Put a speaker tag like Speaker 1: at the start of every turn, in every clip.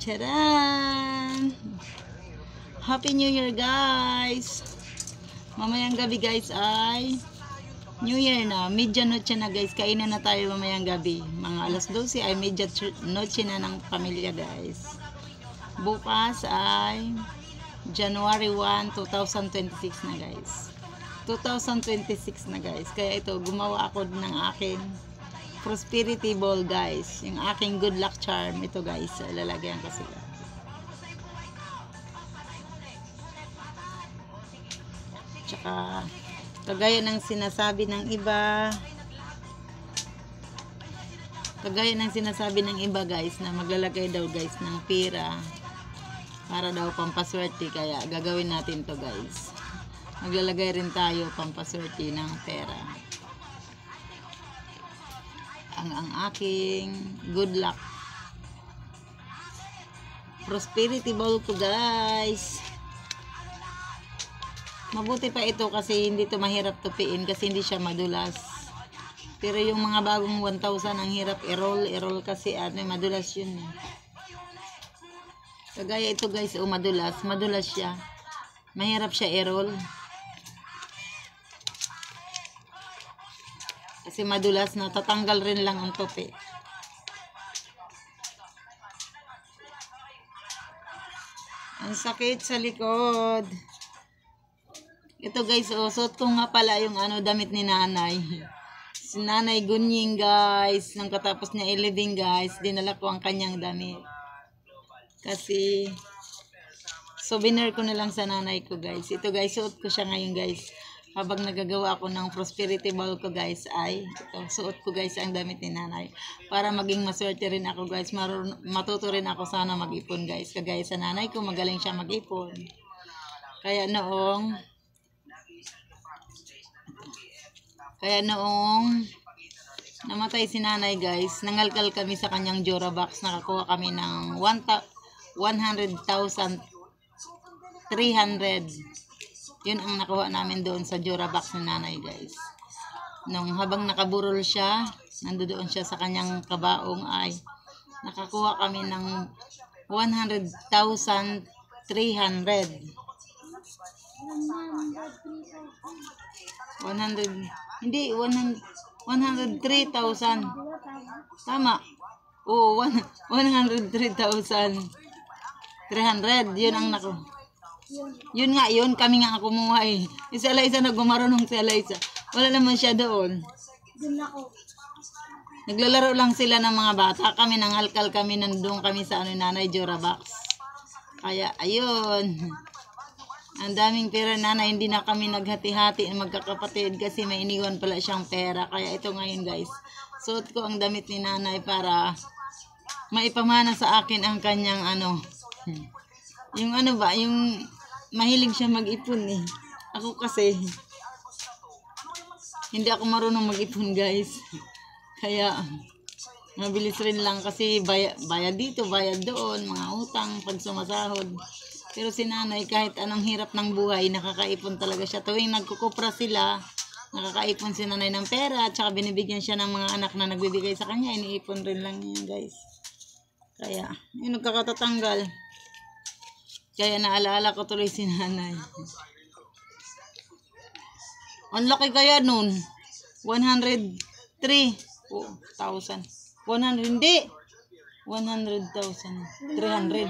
Speaker 1: Charan! Happy New Year, guys! Mamayang gabi, guys, ay New Year na. Midya-noche na, guys. Kainan na tayo mamayang gabi. Mga alas 12 ay midya-noche na ng pamilya, guys. Bukas ay January 1, 2026 na, guys. 2026 na, guys. Kaya ito, gumawa ako ng aking prosperity ball, guys. Yung aking good luck charm. Ito, guys. Lalagyan ko sila. Tsaka, kagaya ng sinasabi ng iba, guys, na maglalagay daw, guys, ng pera para daw pampaswerte. Kaya, gagawin natin to, guys. Maglalagay rin tayo pampaswerte ng pera. Ang aking good luck prosperity ball ko, guys. Mabuti pa ito kasi hindi to mahirap tupiin kasi hindi siya madulas. Pero yung mga bagong 1,000 ang hirap i-roll kasi madulas yun. Kagaya ito, guys, madulas siya. Mahirap siya i-roll. Kasi madulas na, tatanggal rin lang ang tupi. Ang sakit sa likod. Ito, guys, suot ko nga pala yung damit ni nanay. Si Nanay Gunying, guys. Nang katapos niya i-living, guys, dinala ko ang kanyang damit. Kasi souvenir ko na lang sa nanay ko, guys. Ito, guys, suot ko siya ngayon, guys. Habang nagagawa ako ng prosperity ball ko, guys, ay ito, suot ko, guys, ang damit ni nanay. Para maging maswerte rin ako, guys. Matuto rin ako sana mag-ipon, guys. Kagaya sa nanay ko, magaling siya mag-ipon. Kaya noong namatay si nanay, guys, nangalkal kami sa kanyang Jura box. Nakakuha kami ng 100,300. Yun ang nakuha namin doon sa Jura box ni nanay, guys. Nung habang nakaburol siya, nandoon siya sa kanyang kabaong, ay nakakuha kami ng 100,300. 103,000. Tama. Oo, 103,300. Yun ang yun nga, yun. Kami nga kumuha eh. Si Eliza nagbumarunong si Eliza. Wala naman siya doon. Naglalaro lang sila ng mga bata. Kami nangalkal kami, nandun kami sa nanay Jura box. Kaya, ayun. Ang daming pera, nanay. Hindi na kami naghati-hati ng magkakapatid kasi may iniwan pala siyang pera. Kaya ito ngayon, guys. Suot ko ang damit ni nanay para maipamana sa akin ang kanyang yung yung mahilig siya mag-ipon eh. Ako kasi hindi ako marunong mag-ipon, guys. Kaya mabilis rin lang kasi bayad dito, bayad doon, mga utang pag sumasahod. Pero si nanay, kahit anong hirap ng buhay, nakakaipon talaga siya. Tuwing nagkukupra sila, nakakaipon si nanay ng pera, at saka binibigyan siya ng mga anak na nagbibigay sa kanya, iniipon rin lang niya, guys. Kaya yun, nagkakatatanggal. Kaya naalaala ko tuloy si nanay. Ang laki kaya nun. 103,000. 100, hindi. 100,300.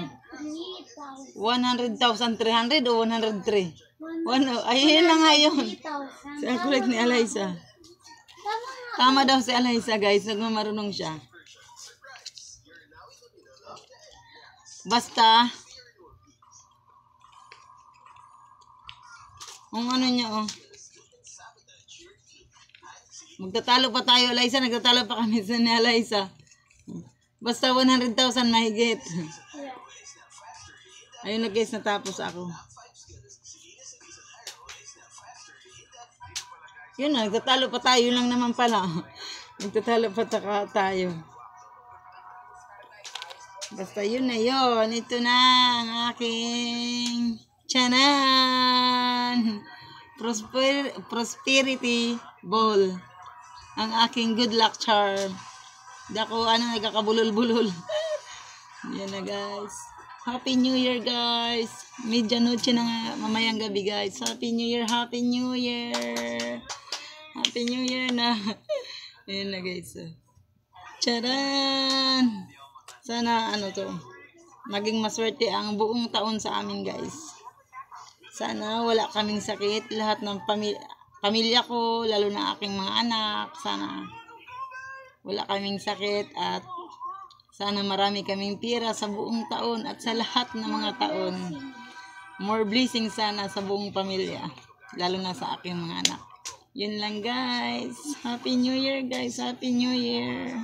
Speaker 1: 100,300 o 103? Ayun na nga yun. Sa kulit ni Eliza. Tama daw si Eliza, guys. Nagmamarunong siya. Basta kung niya, magtatalo pa tayo, Eliza. Nagtatalo pa kami sa ni Eliza. Basta 100,000 mahigit. Ayun na, guys, natapos ako. Yun na, nagtatalo pa tayo lang naman pala. Nagtatalo pa tayo. Basta yun na yun. Ito na ang aking Chanan! Prosperity ball. Ang aking good luck charm. Hindi ako nagkakabulol-bulol. Yan na guys. Happy New Year guys. Medianoche na nga mamayang gabi guys. Happy New Year, Happy New Year. Happy New Year na. Yan na guys. Charan! Sana ano to, maging maswerte ang buong taon sa amin guys. Sana wala kaming sakit. Lahat ng pamilya ko, lalo na aking mga anak. Sana wala kaming sakit at sana marami kaming pira sa buong taon at sa lahat ng mga taon. More blessings sana sa buong pamilya, lalo na sa aking mga anak. Yun lang guys. Happy New Year guys. Happy New Year.